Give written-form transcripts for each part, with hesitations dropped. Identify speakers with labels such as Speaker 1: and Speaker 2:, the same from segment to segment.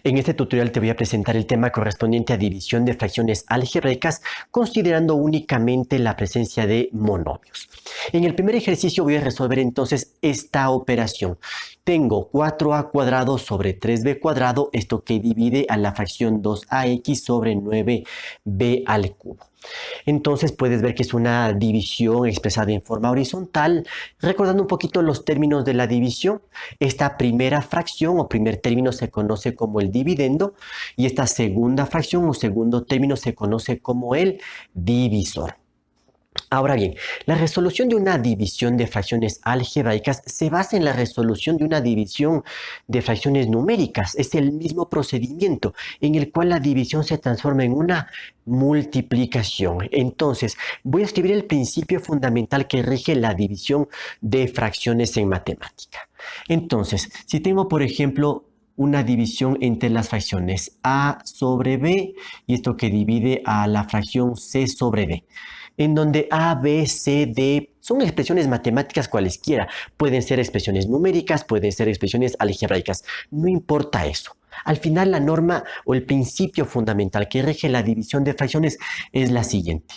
Speaker 1: En este tutorial te voy a presentar el tema correspondiente a división de fracciones algebraicas considerando únicamente la presencia de monomios. En el primer ejercicio voy a resolver entonces esta operación. Tengo 4a cuadrado sobre 3b cuadrado, esto que divide a la fracción 2ax sobre 9b al cubo. Entonces puedes ver que es una división expresada en forma horizontal. Recordando un poquito los términos de la división, esta primera fracción o primer término se conoce como el dividendo y esta segunda fracción o segundo término se conoce como el divisor. Ahora bien, la resolución de una división de fracciones algebraicas se basa en la resolución de una división de fracciones numéricas. Es el mismo procedimiento en el cual la división se transforma en una multiplicación. Entonces, voy a escribir el principio fundamental que rige la división de fracciones en matemática. Entonces, si tengo, por ejemplo, una división entre las fracciones a sobre b y esto que divide a la fracción c sobre d, en donde a, b, c, d son expresiones matemáticas cualesquiera. Pueden ser expresiones numéricas, pueden ser expresiones algebraicas. No importa eso. Al final, la norma o el principio fundamental que rige la división de fracciones es la siguiente.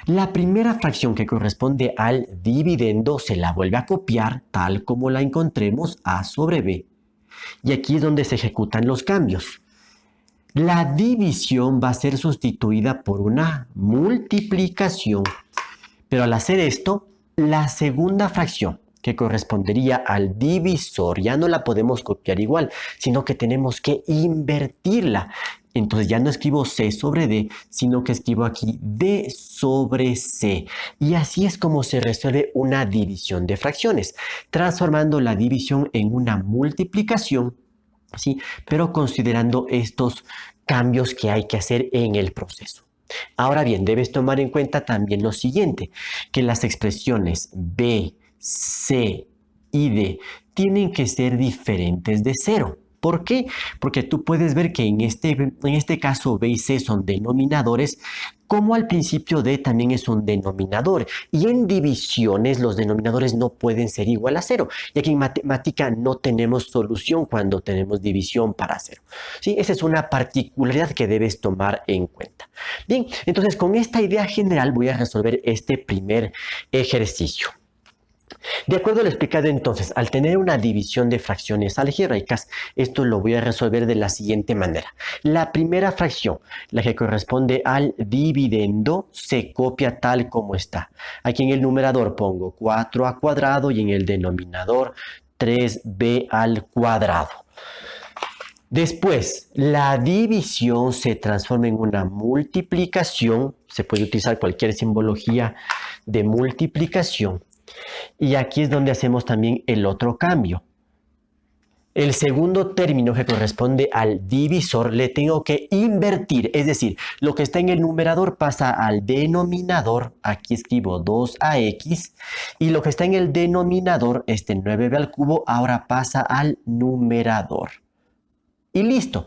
Speaker 1: La primera fracción que corresponde al dividendo se la vuelve a copiar tal como la encontremos, a sobre b. Y aquí es donde se ejecutan los cambios. La división va a ser sustituida por una multiplicación. Pero al hacer esto, la segunda fracción que correspondería al divisor ya no la podemos copiar igual, sino que tenemos que invertirla. Entonces ya no escribo c sobre d, sino que escribo aquí d sobre c. Y así es como se resuelve una división de fracciones, transformando la división en una multiplicación, ¿sí? Pero considerando estos cambios que hay que hacer en el proceso. Ahora bien, debes tomar en cuenta también lo siguiente, que las expresiones b, c y d tienen que ser diferentes de 0. ¿Por qué? Porque tú puedes ver que en este caso b y c son denominadores, como al principio d también es un denominador. Y en divisiones los denominadores no pueden ser igual a 0. Y aquí en matemática no tenemos solución cuando tenemos división para 0. ¿Sí? Esa es una particularidad que debes tomar en cuenta. Bien, entonces con esta idea general voy a resolver este primer ejercicio. De acuerdo a lo explicado entonces, al tener una división de fracciones algebraicas, esto lo voy a resolver de la siguiente manera. La primera fracción, la que corresponde al dividendo, se copia tal como está. Aquí en el numerador pongo 4a cuadrado y en el denominador 3b al cuadrado. Después, la división se transforma en una multiplicación. Se puede utilizar cualquier simbología de multiplicación. Y aquí es donde hacemos también el otro cambio. El segundo término que corresponde al divisor le tengo que invertir, es decir, lo que está en el numerador pasa al denominador, aquí escribo 2ax, y lo que está en el denominador, este 9b al cubo, ahora pasa al numerador. Y listo,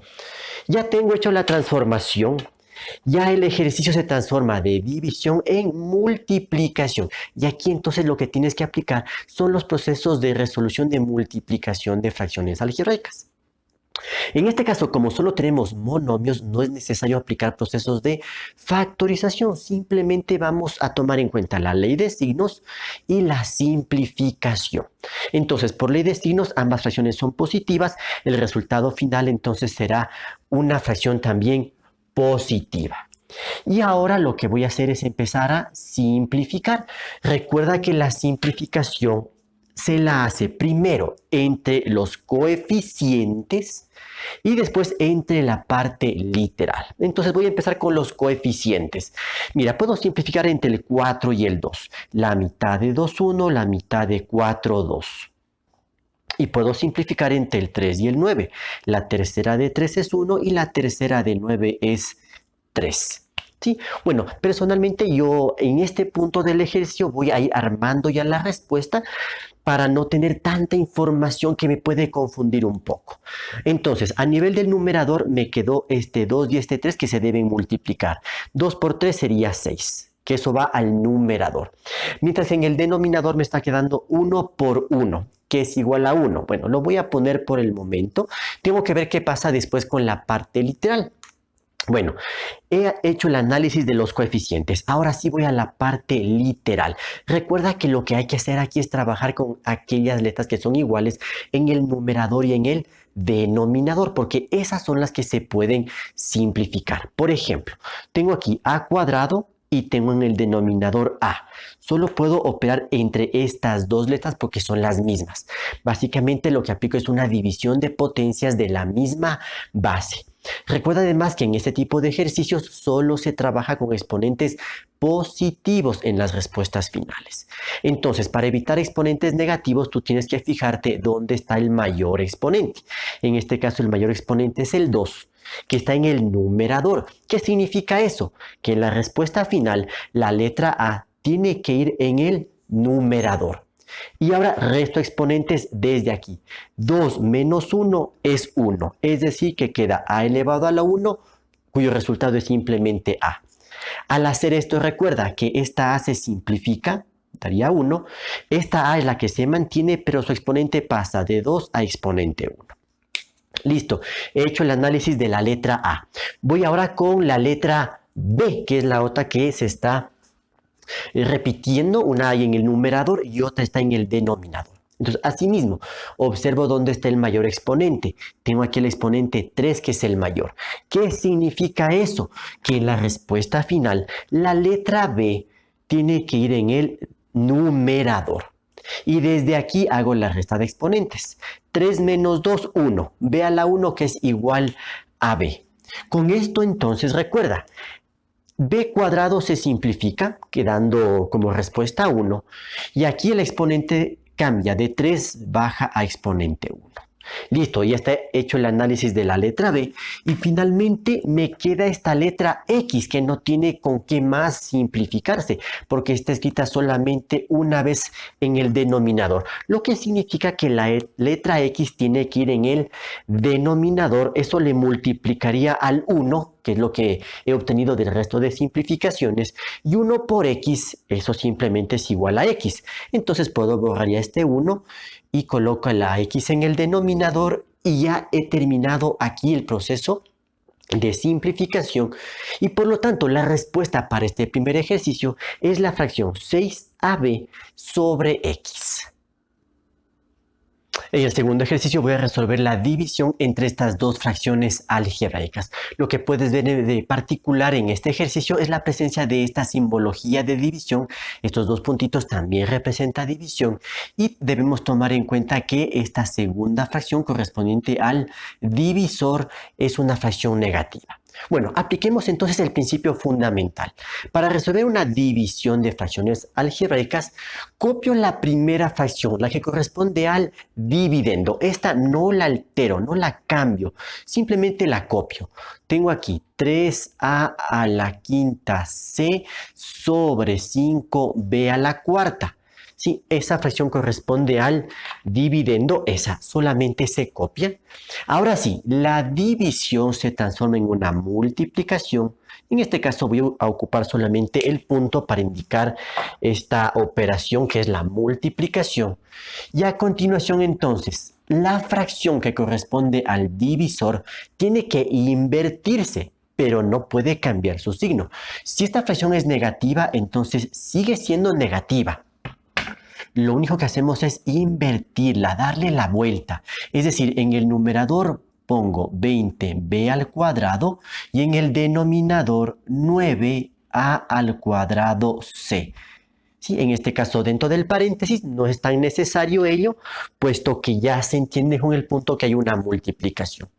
Speaker 1: ya tengo hecho la transformación. Ya el ejercicio se transforma de división en multiplicación. Y aquí entonces lo que tienes que aplicar son los procesos de resolución de multiplicación de fracciones algebraicas. En este caso, como solo tenemos monomios, no es necesario aplicar procesos de factorización. Simplemente vamos a tomar en cuenta la ley de signos y la simplificación. Entonces, por ley de signos, ambas fracciones son positivas. El resultado final entonces será una fracción también positiva. Y ahora lo que voy a hacer es empezar a simplificar. Recuerda que la simplificación se la hace primero entre los coeficientes y después entre la parte literal. Entonces voy a empezar con los coeficientes. Mira, puedo simplificar entre el 4 y el 2. La mitad de 2, 1, la mitad de 4, 2. Y puedo simplificar entre el 3 y el 9. La tercera de 3 es 1 y la tercera de 9 es 3. ¿Sí? Bueno, personalmente yo en este punto del ejercicio voy a ir armando ya la respuesta para no tener tanta información que me puede confundir un poco. Entonces, a nivel del numerador me quedó este 2 y este 3 que se deben multiplicar. 2 por 3 sería 6. que eso va al numerador. Mientras que en el denominador me está quedando 1 por 1, que es igual a 1. Bueno, lo voy a poner por el momento. Tengo que ver qué pasa después con la parte literal. Bueno, he hecho el análisis de los coeficientes. Ahora sí voy a la parte literal. Recuerda que lo que hay que hacer aquí es trabajar con aquellas letras que son iguales en el numerador y en el denominador, porque esas son las que se pueden simplificar. Por ejemplo, tengo aquí a cuadrado y tengo en el denominador a. Solo puedo operar entre estas dos letras porque son las mismas. Básicamente lo que aplico es una división de potencias de la misma base. Recuerda además que en este tipo de ejercicios solo se trabaja con exponentes positivos en las respuestas finales. Entonces, para evitar exponentes negativos, tú tienes que fijarte dónde está el mayor exponente. En este caso, el mayor exponente es el 2, que está en el numerador. ¿Qué significa eso? Que en la respuesta final, la letra A tiene que ir en el numerador. Y ahora resto exponentes desde aquí. 2 menos 1 es 1. Es decir, que queda a elevado a la 1, cuyo resultado es simplemente a. Al hacer esto, recuerda que esta a se simplifica, daría 1. Esta a es la que se mantiene, pero su exponente pasa de 2 a exponente 1. Listo, he hecho el análisis de la letra A. Voy ahora con la letra B, que es la otra que se está repitiendo. Una hay en el numerador y otra está en el denominador. Entonces, asimismo, observo dónde está el mayor exponente. Tengo aquí el exponente 3, que es el mayor. ¿Qué significa eso? Que en la respuesta final, la letra B tiene que ir en el numerador. Y desde aquí hago la resta de exponentes. 3 menos 2, 1. B a la 1, que es igual a B. Con esto entonces recuerda, b cuadrado se simplifica, quedando como respuesta 1. Y aquí el exponente cambia, de 3 baja a exponente 1. Listo, ya está hecho el análisis de la letra B. Y finalmente me queda esta letra X, que no tiene con qué más simplificarse, porque está escrita solamente una vez en el denominador. Lo que significa que la letra X tiene que ir en el denominador. Eso le multiplicaría al 1, que es lo que he obtenido del resto de simplificaciones. Y 1 por X, eso simplemente es igual a X. Entonces puedo borrar ya este 1 y coloco la X en el denominador y ya he terminado aquí el proceso de simplificación. Y por lo tanto, la respuesta para este primer ejercicio es la fracción 6AB sobre X. En el segundo ejercicio voy a resolver la división entre estas dos fracciones algebraicas. Lo que puedes ver de particular en este ejercicio es la presencia de esta simbología de división. Estos dos puntitos también representan división y debemos tomar en cuenta que esta segunda fracción correspondiente al divisor es una fracción negativa. Bueno, apliquemos entonces el principio fundamental. Para resolver una división de fracciones algebraicas, copio la primera fracción, la que corresponde al dividendo. Esta no la altero, no la cambio, simplemente la copio. Tengo aquí 3a a la quinta c sobre 5b a la cuarta. Sí, esa fracción corresponde al dividendo, esa solamente se copia. Ahora sí, la división se transforma en una multiplicación. En este caso voy a ocupar solamente el punto para indicar esta operación que es la multiplicación. Y a continuación entonces, la fracción que corresponde al divisor tiene que invertirse, pero no puede cambiar su signo. Si esta fracción es negativa, entonces sigue siendo negativa. Lo único que hacemos es invertirla, darle la vuelta. Es decir, en el numerador pongo 20b al cuadrado y en el denominador 9a al cuadrado c. Sí, en este caso, dentro del paréntesis no es tan necesario ello, puesto que ya se entiende con el punto que hay una multiplicación.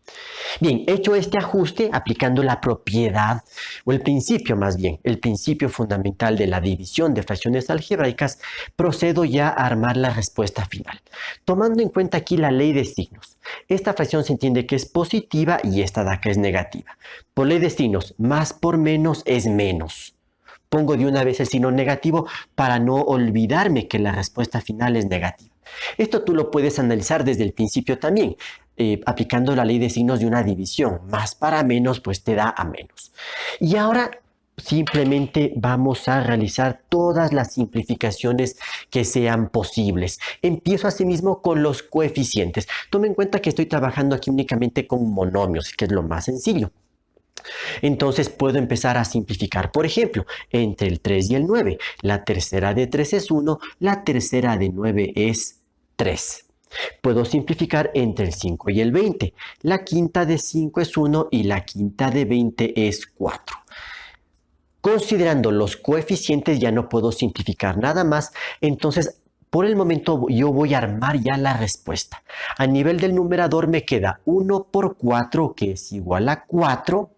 Speaker 1: Bien, hecho este ajuste, aplicando la propiedad, o el principio más bien, el principio fundamental de la división de fracciones algebraicas, procedo ya a armar la respuesta final. Tomando en cuenta aquí la ley de signos. Esta fracción se entiende que es positiva y esta de acá es negativa. Por ley de signos, más por menos es menos. Pongo de una vez el signo negativo para no olvidarme que la respuesta final es negativa. Esto tú lo puedes analizar desde el principio también, aplicando la ley de signos de una división. Más para menos, pues te da a menos. Y ahora simplemente vamos a realizar todas las simplificaciones que sean posibles. Empiezo asimismo con los coeficientes. Tome en cuenta que estoy trabajando aquí únicamente con monomios, que es lo más sencillo. Entonces puedo empezar a simplificar. Por ejemplo, entre el 3 y el 9, la tercera de 3 es 1, la tercera de 9 es 3. Puedo simplificar entre el 5 y el 20. La quinta de 5 es 1 y la quinta de 20 es 4. Considerando los coeficientes ya no puedo simplificar nada más, entonces por el momento yo voy a armar ya la respuesta. A nivel del numerador me queda 1 por 4, que es igual a 4,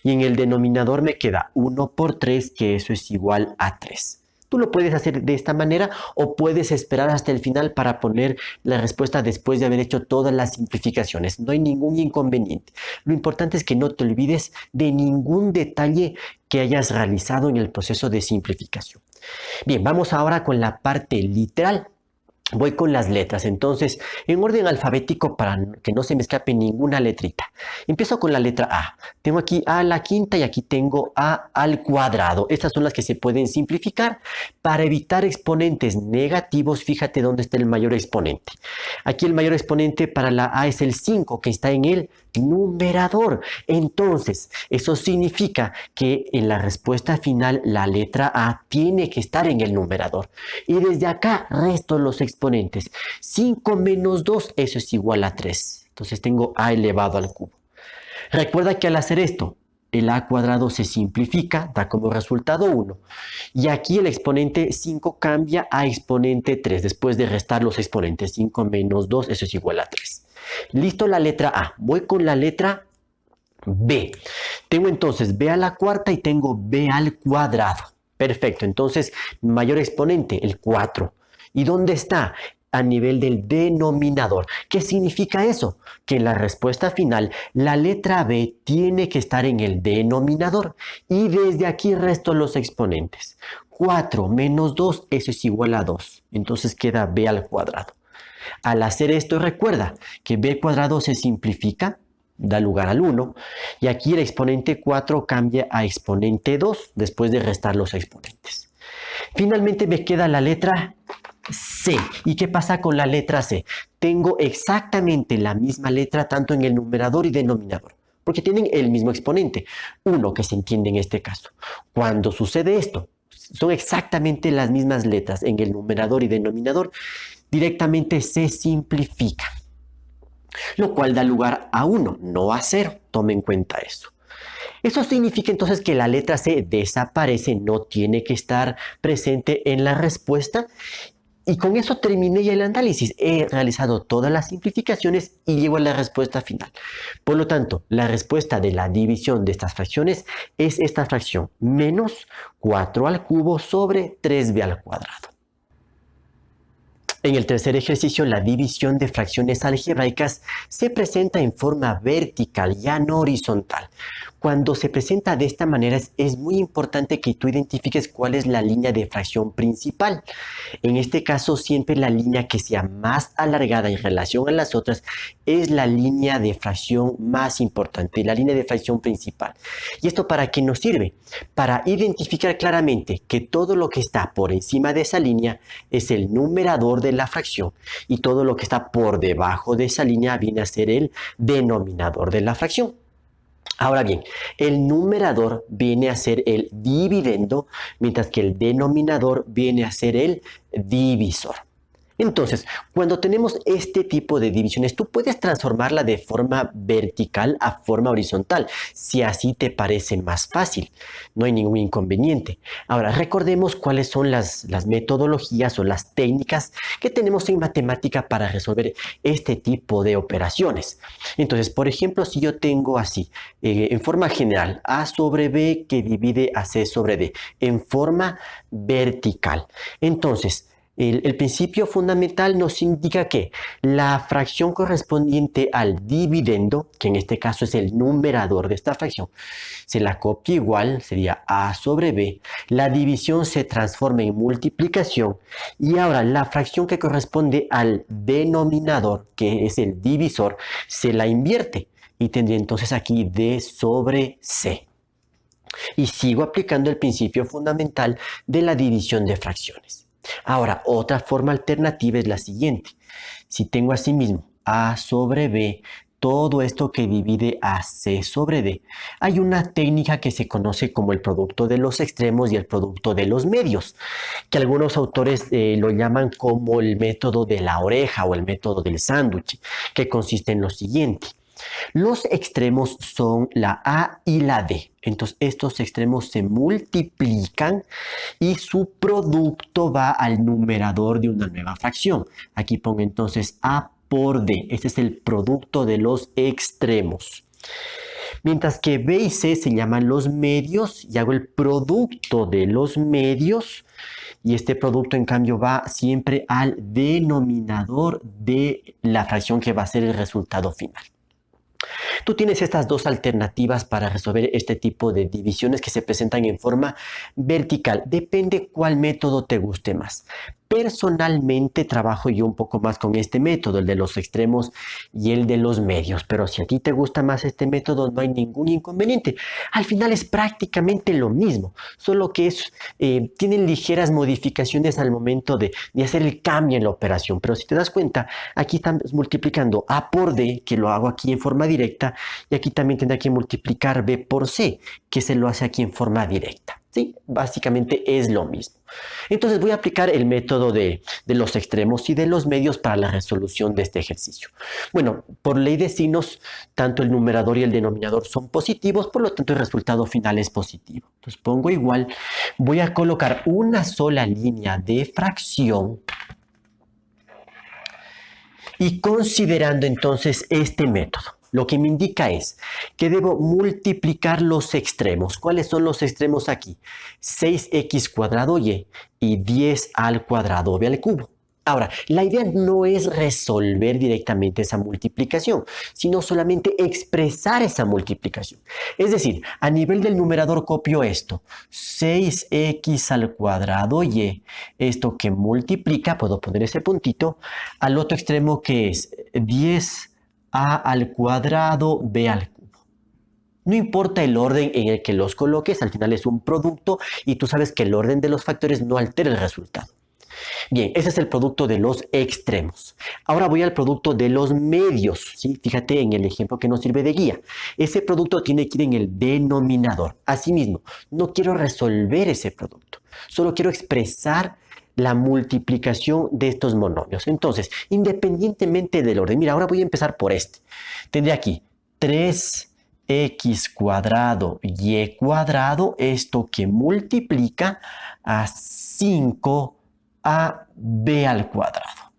Speaker 1: y en el denominador me queda 1 por 3, que eso es igual a 3. Tú lo puedes hacer de esta manera o puedes esperar hasta el final para poner la respuesta después de haber hecho todas las simplificaciones. No hay ningún inconveniente. Lo importante es que no te olvides de ningún detalle que hayas realizado en el proceso de simplificación. Bien, vamos ahora con la parte literal. Voy con las letras, entonces, en orden alfabético para que no se me escape ninguna letrita. Empiezo con la letra A. Tengo aquí A a la quinta y aquí tengo A al cuadrado. Estas son las que se pueden simplificar. Para evitar exponentes negativos, fíjate dónde está el mayor exponente. Aquí el mayor exponente para la A es el 5, que está en el numerador. Entonces, eso significa que en la respuesta final la letra A tiene que estar en el numerador. Y desde acá resto los exponentes. 5 menos 2, eso es igual a 3. Entonces tengo A elevado al cubo. Recuerda que al hacer esto, el A cuadrado se simplifica, da como resultado 1. Y aquí el exponente 5 cambia a exponente 3. Después de restar los exponentes, 5 menos 2, eso es igual a 3. Listo la letra A. Voy con la letra B. Tengo entonces B a la cuarta y tengo B al cuadrado. Perfecto. Entonces, mayor exponente, el 4. ¿Y dónde está? A nivel del denominador. ¿Qué significa eso? Que en la respuesta final, la letra B tiene que estar en el denominador. Y desde aquí resto los exponentes. 4 menos 2, eso es igual a 2. Entonces queda B al cuadrado. Al hacer esto, recuerda que b al cuadrado se simplifica, da lugar al 1, y aquí el exponente 4 cambia a exponente 2 después de restar los exponentes. Finalmente me queda la letra C. ¿Y qué pasa con la letra C? Tengo exactamente la misma letra tanto en el numerador y denominador, porque tienen el mismo exponente, 1 que se entiende en este caso. Cuando sucede esto, son exactamente las mismas letras en el numerador y denominador, directamente se simplifica, lo cual da lugar a 1, no a 0. Tome en cuenta eso. Eso significa entonces que la letra C desaparece, no tiene que estar presente en la respuesta. Y con eso terminé ya el análisis. He realizado todas las simplificaciones y llego a la respuesta final. Por lo tanto, la respuesta de la división de estas fracciones es esta fracción, menos 4 al cubo sobre 3b al cuadrado. En el tercer ejercicio, la división de fracciones algebraicas se presenta en forma vertical, ya no horizontal. Cuando se presenta de esta manera es muy importante que tú identifiques cuál es la línea de fracción principal. En este caso, siempre la línea que sea más alargada en relación a las otras es la línea de fracción más importante, la línea de fracción principal. ¿Y esto para qué nos sirve? Para identificar claramente que todo lo que está por encima de esa línea es el numerador de la fracción y todo lo que está por debajo de esa línea viene a ser el denominador de la fracción. Ahora bien, el numerador viene a ser el dividendo, mientras que el denominador viene a ser el divisor. Entonces, cuando tenemos este tipo de divisiones, tú puedes transformarla de forma vertical a forma horizontal, si así te parece más fácil. No hay ningún inconveniente. Ahora, recordemos cuáles son las metodologías o las técnicas que tenemos en matemática para resolver este tipo de operaciones. Entonces, por ejemplo, si yo tengo así, en forma general, A sobre B que divide a C sobre D, en forma vertical. Entonces, el principio fundamental nos indica que la fracción correspondiente al dividendo, que en este caso es el numerador de esta fracción, se la copia igual, sería A sobre B. La división se transforma en multiplicación y ahora la fracción que corresponde al denominador, que es el divisor, se la invierte y tendría entonces aquí D sobre C. Y sigo aplicando el principio fundamental de la división de fracciones. Ahora, otra forma alternativa es la siguiente. Si tengo asimismo A sobre B, todo esto que divide a C sobre D, hay una técnica que se conoce como el producto de los extremos y el producto de los medios, que algunos autores lo llaman como el método de la oreja o el método del sándwich, que consiste en lo siguiente. Los extremos son la A y la D. Entonces estos extremos se multiplican y su producto va al numerador de una nueva fracción. Aquí pongo entonces A por D. Este es el producto de los extremos. Mientras que B y C se llaman los medios y hago el producto de los medios. Y este producto en cambio va siempre al denominador de la fracción que va a ser el resultado final. Tú tienes estas dos alternativas para resolver este tipo de divisiones que se presentan en forma vertical. Depende cuál método te guste más. Personalmente trabajo yo un poco más con este método, el de los extremos y el de los medios, pero si a ti te gusta más este método no hay ningún inconveniente. Al final es prácticamente lo mismo, solo que tienen ligeras modificaciones al momento de hacer el cambio en la operación, pero si te das cuenta, aquí estamos multiplicando A por D, que lo hago aquí en forma directa, y aquí también tendrá que multiplicar B por C, que se lo hace aquí en forma directa. ¿Sí? Básicamente es lo mismo. Entonces voy a aplicar el método de los extremos y de los medios para la resolución de este ejercicio. Bueno, por ley de signos, tanto el numerador y el denominador son positivos, por lo tanto el resultado final es positivo. Entonces pongo igual, voy a colocar una sola línea de fracción y considerando entonces este método. Lo que me indica es que debo multiplicar los extremos. ¿Cuáles son los extremos aquí? 6x cuadrado y 10 al cuadrado b al cubo. Ahora, la idea no es resolver directamente esa multiplicación, sino solamente expresar esa multiplicación. Es decir, a nivel del numerador copio esto, 6x al cuadrado y, esto que multiplica, puedo poner ese puntito, al otro extremo que es 10 a al cuadrado b al cubo. No importa el orden en el que los coloques, al final es un producto y tú sabes que el orden de los factores no altera el resultado. Bien, ese es el producto de los extremos. Ahora voy al producto de los medios, ¿sí? Fíjate en el ejemplo que nos sirve de guía. Ese producto tiene que ir en el denominador. Asimismo, no quiero resolver ese producto, solo quiero expresar la multiplicación de estos monomios. Entonces, independientemente del orden, mira, ahora voy a empezar por este. Tendré aquí 3x cuadrado y cuadrado, esto que multiplica a 5 a b al cuadrado.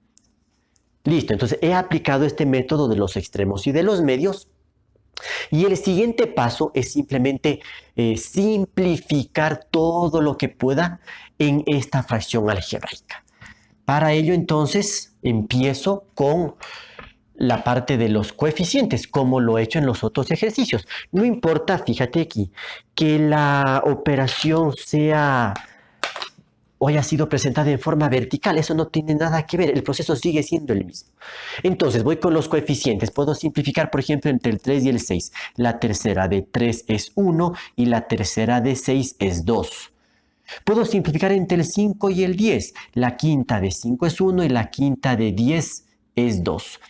Speaker 1: Listo, entonces he aplicado este método de los extremos y de los medios. Y el siguiente paso es simplemente simplificar todo lo que pueda en esta fracción algebraica. Para ello entonces empiezo con la parte de los coeficientes, como lo he hecho en los otros ejercicios. No importa, fíjate aquí, que la operación sea o haya sido presentada en forma vertical, eso no tiene nada que ver, el proceso sigue siendo el mismo. Entonces voy con los coeficientes, puedo simplificar por ejemplo entre el 3 y el 6, la tercera de 3 es 1 y la tercera de 6 es 2. Puedo simplificar entre el 5 y el 10, la quinta de 5 es 1 y la quinta de 10 es 2.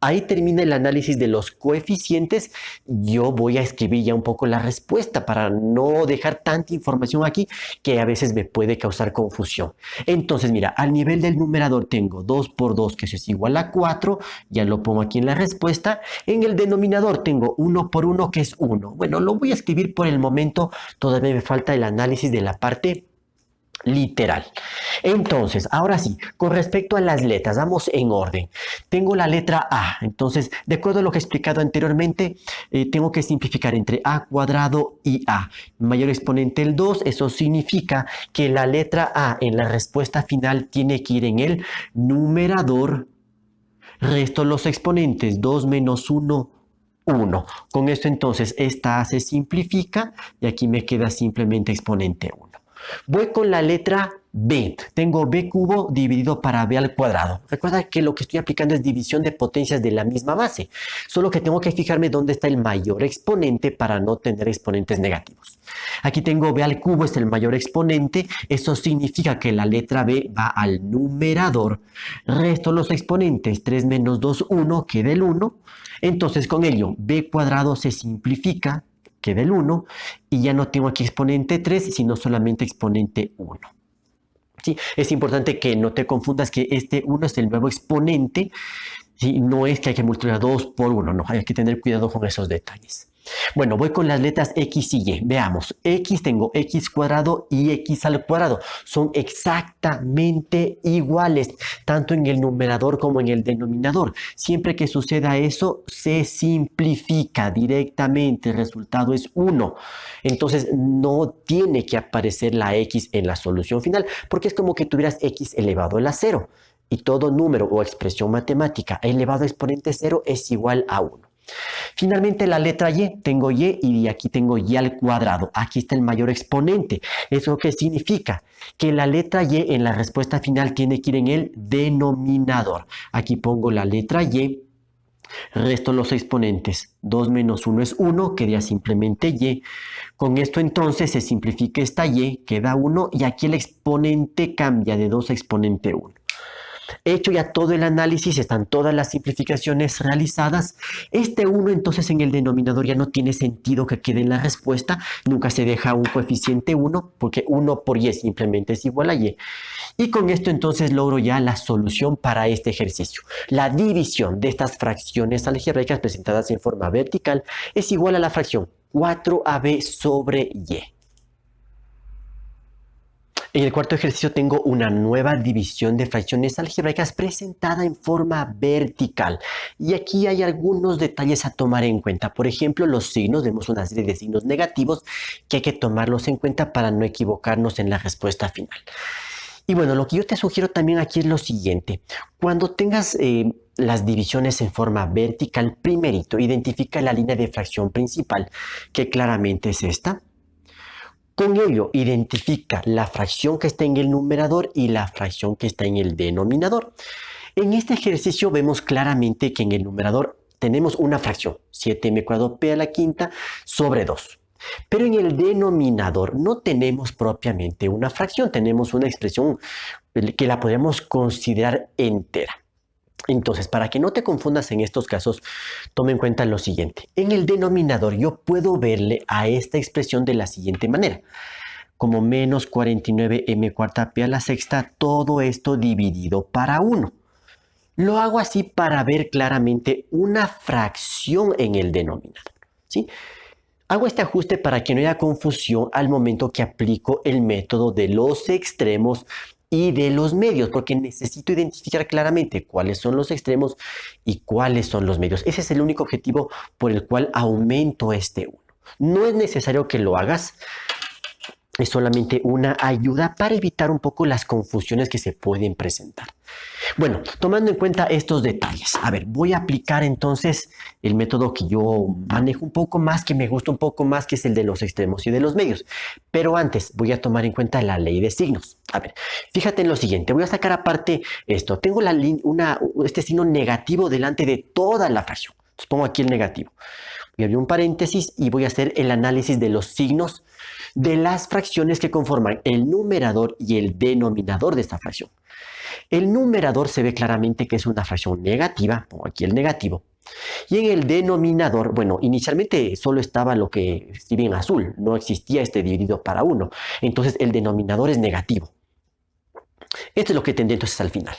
Speaker 1: Ahí termina el análisis de los coeficientes. Yo voy a escribir ya un poco la respuesta para no dejar tanta información aquí que a veces me puede causar confusión. Entonces, mira, al nivel del numerador tengo 2 por 2, que eso es igual a 4. Ya lo pongo aquí en la respuesta. En el denominador tengo 1 por 1, que es 1. Bueno, lo voy a escribir por el momento. Todavía me falta el análisis de la parte literal. Entonces, ahora sí, con respecto a las letras, vamos en orden. Tengo la letra A, entonces, de acuerdo a lo que he explicado anteriormente, tengo que simplificar entre A cuadrado y A. Mayor exponente el 2, eso significa que la letra A en la respuesta final tiene que ir en el numerador. Resto los exponentes, 2 menos 1, 1. Con esto entonces esta A se simplifica y aquí me queda simplemente exponente 1. Voy con la letra b. Tengo b cubo dividido para b al cuadrado. Recuerda que lo que estoy aplicando es división de potencias de la misma base. Solo que tengo que fijarme dónde está el mayor exponente para no tener exponentes negativos. Aquí tengo b al cubo, es el mayor exponente. Eso significa que la letra b va al numerador. Resto los exponentes. 3 menos 2, 1, queda el 1. Entonces con ello b cuadrado se simplifica, queda el 1. Y ya no tengo aquí exponente 3, sino solamente exponente 1. ¿Sí? Es importante que no te confundas que este 1 es el nuevo exponente. ¿Sí? No es que hay que multiplicar 2 por 1, no, hay que tener cuidado con esos detalles. Bueno, voy con las letras X y Y. Veamos, X tengo X cuadrado y X al cuadrado. Son exactamente iguales, tanto en el numerador como en el denominador. Siempre que suceda eso, se simplifica directamente. El resultado es 1. Entonces, no tiene que aparecer la X en la solución final, porque es como que tuvieras X elevado a la 0. Y todo número o expresión matemática elevado a exponente 0 es igual a 1. Finalmente la letra Y, tengo Y aquí tengo Y al cuadrado. Aquí está el mayor exponente. ¿Eso qué significa? Que la letra Y en la respuesta final tiene que ir en el denominador. Aquí pongo la letra Y, resto los exponentes. 2 menos 1 es 1, queda simplemente Y. Con esto entonces se simplifica esta Y, queda 1 y aquí el exponente cambia de 2 a exponente 1. Hecho ya todo el análisis, están todas las simplificaciones realizadas. Este 1 entonces en el denominador ya no tiene sentido que quede en la respuesta. Nunca se deja un coeficiente 1 porque 1 por Y simplemente es igual a Y. Y con esto entonces logro ya la solución para este ejercicio. La división de estas fracciones algebraicas presentadas en forma vertical es igual a la fracción 4ab sobre Y. En el cuarto ejercicio tengo una nueva división de fracciones algebraicas presentada en forma vertical. Y aquí hay algunos detalles a tomar en cuenta. Por ejemplo, los signos. Vemos una serie de signos negativos que hay que tomarlos en cuenta para no equivocarnos en la respuesta final. Y bueno, lo que yo te sugiero también aquí es lo siguiente. Cuando tengas las divisiones en forma vertical, primerito, identifica la línea de fracción principal, que claramente es esta. Con ello, identifica la fracción que está en el numerador y la fracción que está en el denominador. En este ejercicio vemos claramente que en el numerador tenemos una fracción, 7m² p a la quinta sobre 2. Pero en el denominador no tenemos propiamente una fracción, tenemos una expresión que la podemos considerar entera. Entonces, para que no te confundas en estos casos, toma en cuenta lo siguiente. En el denominador yo puedo verle a esta expresión de la siguiente manera. Como menos 49m² p a la sexta, todo esto dividido para 1. Lo hago así para ver claramente una fracción en el denominador, ¿sí? Hago este ajuste para que no haya confusión al momento que aplico el método de los extremos y de los medios, porque necesito identificar claramente cuáles son los extremos y cuáles son los medios. Ese es el único objetivo por el cual aumento este 1. No es necesario que lo hagas, es solamente una ayuda para evitar un poco las confusiones que se pueden presentar. Bueno, tomando en cuenta estos detalles, a ver, voy a aplicar entonces el método que yo manejo un poco más, que me gusta un poco más, que es el de los extremos y de los medios. Pero antes voy a tomar en cuenta la ley de signos. A ver, fíjate en lo siguiente, voy a sacar aparte esto. Tengo este signo negativo delante de toda la fracción. Entonces pongo aquí el negativo. Voy a abrir un paréntesis y voy a hacer el análisis de los signos de las fracciones que conforman el numerador y el denominador de esta fracción. El numerador se ve claramente que es una fracción negativa, pongo aquí el negativo. Y en el denominador, bueno, inicialmente solo estaba lo que escribí en azul, no existía este dividido para 1. Entonces el denominador es negativo. Esto es lo que tendré entonces al final.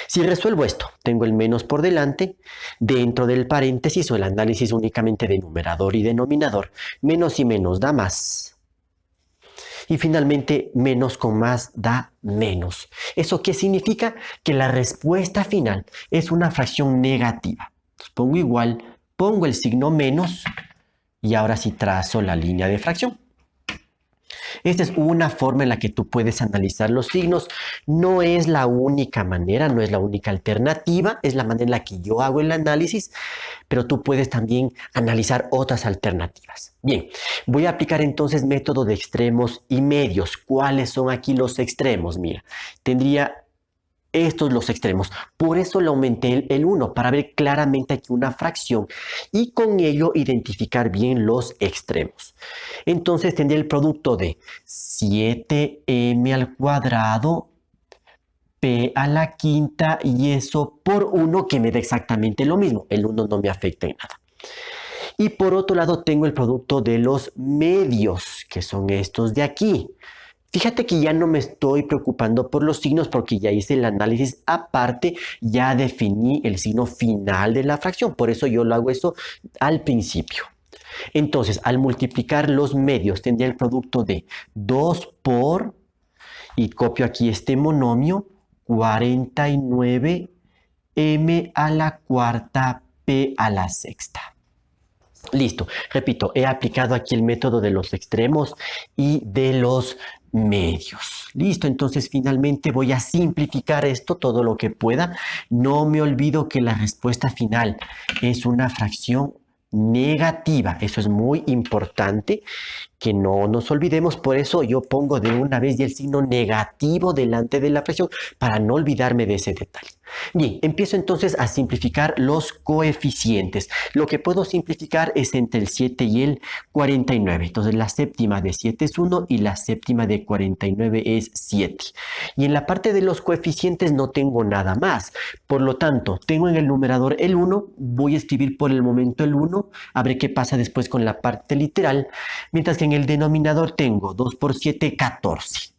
Speaker 1: Si resuelvo esto, tengo el menos por delante, dentro del paréntesis o el análisis únicamente de numerador y denominador, menos y menos da más. Y finalmente, menos con más da menos. ¿Eso qué significa? Que la respuesta final es una fracción negativa. Entonces pongo igual, pongo el signo menos y ahora sí trazo la línea de fracción. Esta es una forma en la que tú puedes analizar los signos. No es la única manera, no es la única alternativa, es la manera en la que yo hago el análisis, pero tú puedes también analizar otras alternativas. Bien, voy a aplicar entonces método de extremos y medios. ¿Cuáles son aquí los extremos? Mira, tendría estos los extremos. Por eso le aumenté el 1, para ver claramente aquí una fracción y con ello identificar bien los extremos. Entonces tendría el producto de 7m al cuadrado p a la quinta y eso por 1 que me da exactamente lo mismo. El 1 no me afecta en nada. Y por otro lado tengo el producto de los medios, que son estos de aquí. Fíjate que ya no me estoy preocupando por los signos porque ya hice el análisis aparte, ya definí el signo final de la fracción, por eso yo lo hago eso al principio. Entonces, al multiplicar los medios, tendría el producto de 2 por, y copio aquí este monomio, 49m a la cuarta p a la sexta. Listo, repito, he aplicado aquí el método de los extremos y de los medios. Listo, entonces finalmente voy a simplificar esto todo lo que pueda. No me olvido que la respuesta final es una fracción negativa. Eso es muy importante que no nos olvidemos. Por eso yo pongo de una vez ya el signo negativo delante de la fracción para no olvidarme de ese detalle. Bien, empiezo entonces a simplificar los coeficientes. Lo que puedo simplificar es entre el 7 y el 49. Entonces la séptima de 7 es 1 y la séptima de 49 es 7. Y en la parte de los coeficientes no tengo nada más. Por lo tanto, tengo en el numerador el 1. Voy a escribir por el momento el 1. A ver qué pasa después con la parte literal. Mientras que en el denominador tengo 2 por 7, 14.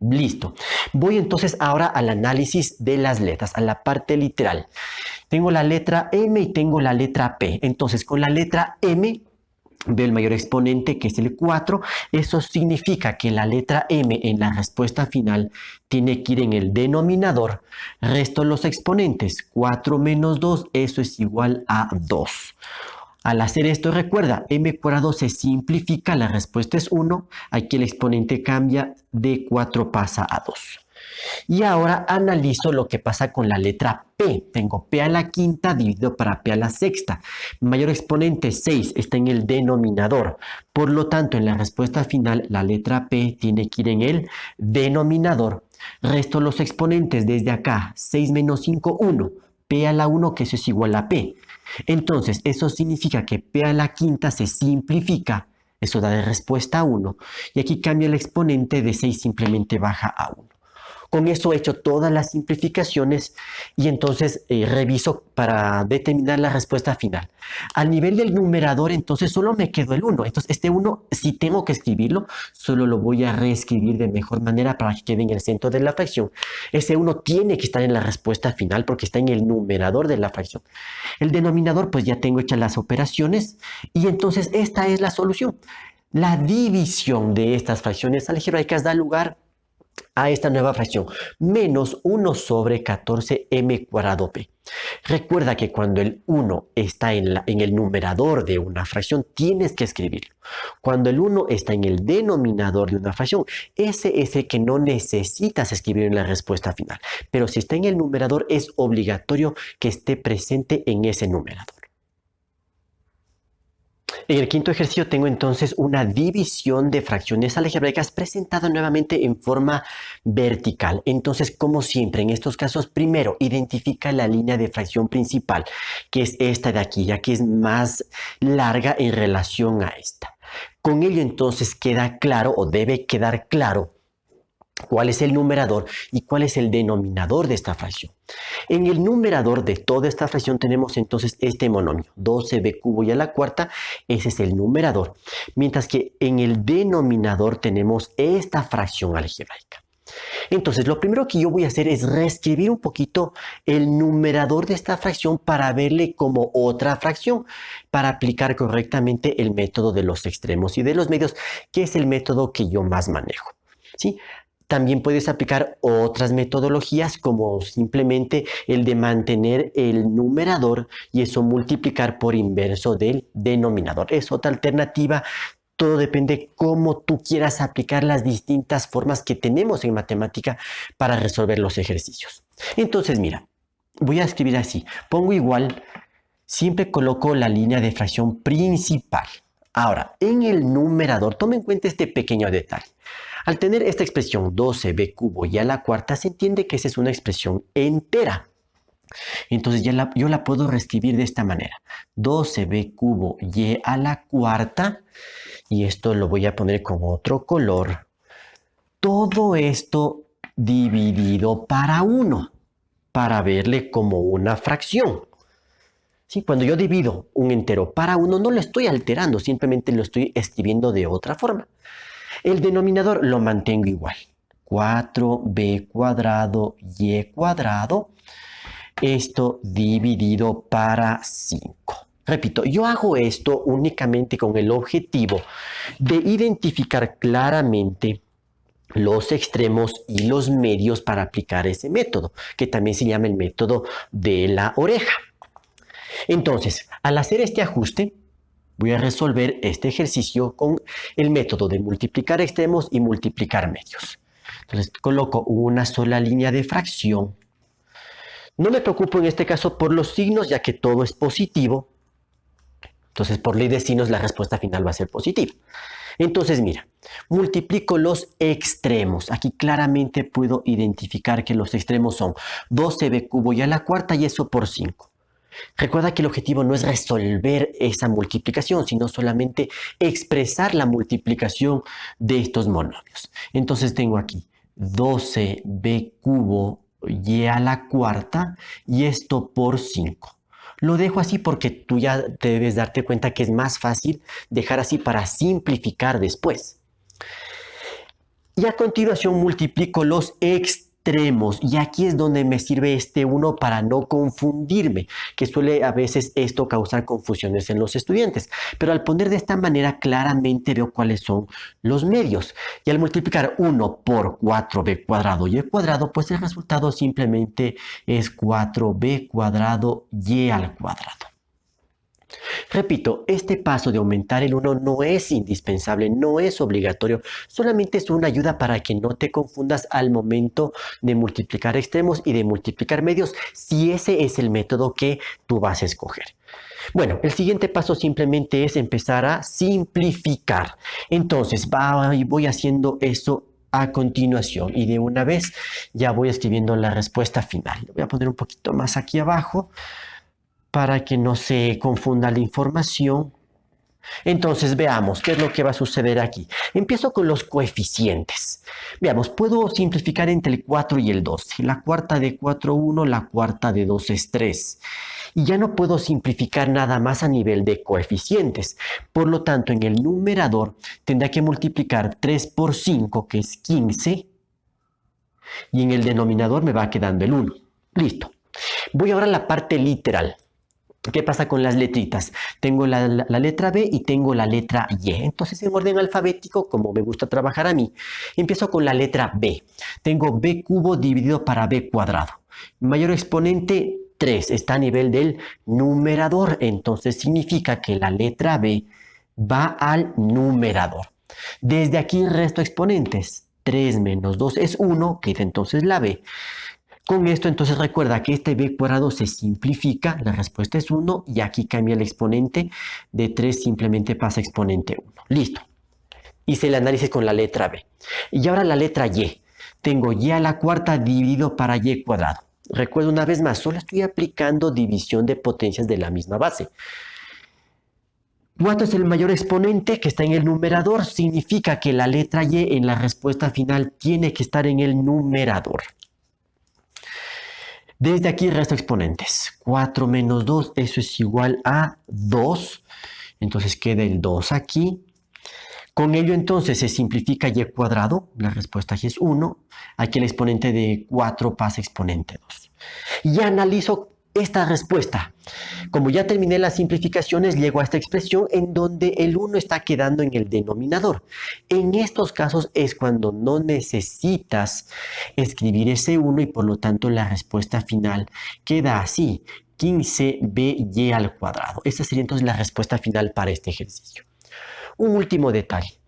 Speaker 1: Listo. Voy entonces ahora al análisis de las letras, a la parte literal. Tengo la letra M y tengo la letra P. Entonces, con la letra M veo el mayor exponente, que es el 4. Eso significa que la letra M en la respuesta final tiene que ir en el denominador. Resto los exponentes. 4 menos 2, eso es igual a 2. Al hacer esto, recuerda, m cuadrado se simplifica, la respuesta es 1. Aquí el exponente cambia, de 4 pasa a 2. Y ahora analizo lo que pasa con la letra P. Tengo P a la quinta dividido para P a la sexta. Mayor exponente 6 está en el denominador. Por lo tanto, en la respuesta final, la letra P tiene que ir en el denominador. Resto los exponentes desde acá. 6 menos 5, 1. P a la 1, que eso es igual a P. Entonces, eso significa que P a la quinta se simplifica. Eso da de respuesta a 1. Y aquí cambia el exponente de 6, simplemente baja a 1. Con eso he hecho todas las simplificaciones y entonces reviso para determinar la respuesta final. Al nivel del numerador, entonces solo me quedó el 1. Entonces este 1, si tengo que escribirlo, solo lo voy a reescribir de mejor manera para que quede en el centro de la fracción. Ese 1 tiene que estar en la respuesta final porque está en el numerador de la fracción. El denominador, pues ya tengo hechas las operaciones y entonces esta es la solución. La división de estas fracciones algebraicas da lugar a esta nueva fracción, menos 1 sobre 14m cuadrado p. Recuerda que cuando el 1 está en el numerador de una fracción, tienes que escribirlo. Cuando el 1 está en el denominador de una fracción, ese es el que no necesitas escribir en la respuesta final. Pero si está en el numerador, es obligatorio que esté presente en ese numerador. En el quinto ejercicio tengo entonces una división de fracciones algebraicas presentada nuevamente en forma vertical. Entonces, como siempre, en estos casos, primero identifica la línea de fracción principal, que es esta de aquí, ya que es más larga en relación a esta. Con ello entonces queda claro o debe quedar claro cuál es el numerador y cuál es el denominador de esta fracción. En el numerador de toda esta fracción tenemos entonces este monomio, 12b cubo y a la cuarta, ese es el numerador. Mientras que en el denominador tenemos esta fracción algebraica. Entonces, lo primero que yo voy a hacer es reescribir un poquito el numerador de esta fracción para verle como otra fracción, para aplicar correctamente el método de los extremos y de los medios, que es el método que yo más manejo, ¿sí? También puedes aplicar otras metodologías como simplemente el de mantener el numerador y eso multiplicar por inverso del denominador. Es otra alternativa. Todo depende cómo tú quieras aplicar las distintas formas que tenemos en matemática para resolver los ejercicios. Entonces, mira, voy a escribir así. Pongo igual, siempre coloco la línea de fracción principal. Ahora, en el numerador, toma en cuenta este pequeño detalle. Al tener esta expresión 12b cubo y a la cuarta, se entiende que esa es una expresión entera. Entonces yo la puedo reescribir de esta manera. 12b cubo y a la cuarta, y esto lo voy a poner con otro color. Todo esto dividido para 1, para verle como una fracción. ¿Sí? Cuando yo divido un entero para 1, no lo estoy alterando, simplemente lo estoy escribiendo de otra forma. El denominador lo mantengo igual. 4b cuadrado y cuadrado. Esto dividido para 5. Repito, yo hago esto únicamente con el objetivo de identificar claramente los extremos y los medios para aplicar ese método, que también se llama el método de la oreja. Entonces, al hacer este ajuste, voy a resolver este ejercicio con el método de multiplicar extremos y multiplicar medios. Entonces, coloco una sola línea de fracción. No me preocupo en este caso por los signos, ya que todo es positivo. Entonces, por ley de signos, la respuesta final va a ser positiva. Entonces, mira, multiplico los extremos. Aquí claramente puedo identificar que los extremos son 12b cubo y a la cuarta y eso por 5. Recuerda que el objetivo no es resolver esa multiplicación, sino solamente expresar la multiplicación de estos monomios. Entonces tengo aquí 12b cubo y a la cuarta y esto por 5. Lo dejo así porque tú ya debes darte cuenta que es más fácil dejar así para simplificar después. Y a continuación multiplico los extremos. Y aquí es donde me sirve este 1 para no confundirme, que suele a veces esto causar confusiones en los estudiantes. Pero al poner de esta manera claramente veo cuáles son los medios. Y al multiplicar 1 por 4b cuadrado y cuadrado, pues el resultado simplemente es 4b cuadrado y al cuadrado. Repito, este paso de aumentar el 1 no es indispensable, no es obligatorio, solamente es una ayuda para que no te confundas al momento de multiplicar extremos y de multiplicar medios, si ese es el método que tú vas a escoger. Bueno, el siguiente paso simplemente es empezar a simplificar. Entonces, voy haciendo eso a continuación y de una vez ya voy escribiendo la respuesta final. Voy a poner un poquito más aquí abajo para que no se confunda la información. Entonces veamos qué es lo que va a suceder aquí. Empiezo con los coeficientes. Veamos, puedo simplificar entre el 4 y el 2. La cuarta de 4, 1, la cuarta de 2 es 3. Y ya no puedo simplificar nada más a nivel de coeficientes. Por lo tanto, en el numerador tendré que multiplicar 3 por 5, que es 15. Y en el denominador me va quedando el 1. Listo. Voy ahora a la parte literal. ¿Qué pasa con las letritas? Tengo la letra B y tengo la letra Y. Entonces, en orden alfabético, como me gusta trabajar a mí, empiezo con la letra B. Tengo B cubo dividido para B cuadrado. Mayor exponente 3 está a nivel del numerador. Entonces, significa que la letra B va al numerador. Desde aquí resto exponentes. 3 menos 2 es 1, queda entonces la B. Con esto, entonces, recuerda que este b cuadrado se simplifica, la respuesta es 1, y aquí cambia el exponente, de 3 simplemente pasa a exponente 1. Listo. Hice el análisis con la letra B. Y ahora la letra Y. Tengo Y a la cuarta dividido para Y cuadrado. Recuerda una vez más, solo estoy aplicando división de potencias de la misma base. 4 es el mayor exponente que está en el numerador, significa que la letra Y en la respuesta final tiene que estar en el numerador. Desde aquí resto exponentes. 4 menos 2, eso es igual a 2. Entonces queda el 2 aquí. Con ello entonces se simplifica y cuadrado. La respuesta aquí es 1. Aquí el exponente de 4 pasa a exponente 2. Y analizo esta respuesta. Como ya terminé las simplificaciones, llego a esta expresión en donde el 1 está quedando en el denominador. En estos casos es cuando no necesitas escribir ese 1 y por lo tanto la respuesta final queda así, 15by al cuadrado. Esta sería entonces la respuesta final para este ejercicio. Un último detalle.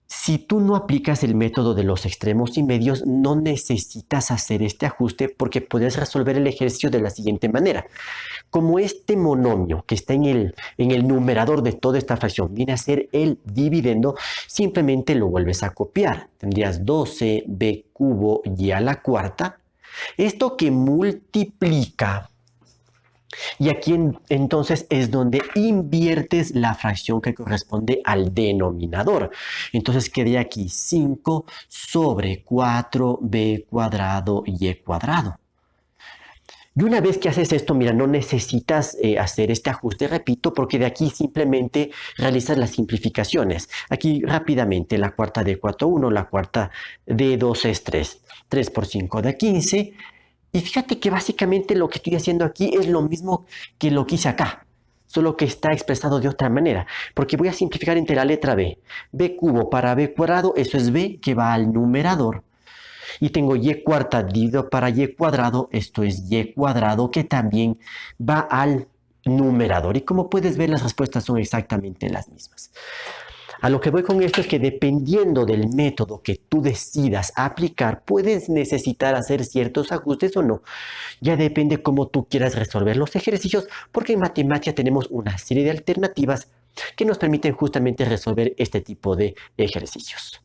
Speaker 1: Si tú no aplicas el método de los extremos y medios, no necesitas hacer este ajuste porque puedes resolver el ejercicio de la siguiente manera. Como este monomio que está en el numerador de toda esta fracción viene a ser el dividendo, simplemente lo vuelves a copiar. Tendrías 12b cubo y a la cuarta. Esto que multiplica. Y aquí entonces es donde inviertes la fracción que corresponde al denominador. Entonces quedaría aquí 5 sobre 4b cuadrado y cuadrado. Y una vez que haces esto, mira, no necesitas hacer este ajuste, repito, porque de aquí simplemente realizas las simplificaciones. Aquí rápidamente, la cuarta de 4, 1, la cuarta de 2 es 3. 3 por 5 da 15. Y fíjate que básicamente lo que estoy haciendo aquí es lo mismo que lo que hice acá, solo que está expresado de otra manera, porque voy a simplificar entre la letra b. B cubo para b cuadrado, eso es b que va al numerador. Y tengo y cuarta dividido para y cuadrado, esto es y cuadrado que también va al numerador. Y como puedes ver, las respuestas son exactamente las mismas. A lo que voy con esto es que dependiendo del método que tú decidas aplicar, puedes necesitar hacer ciertos ajustes o no. Ya depende cómo tú quieras resolver los ejercicios, porque en matemática tenemos una serie de alternativas que nos permiten justamente resolver este tipo de ejercicios.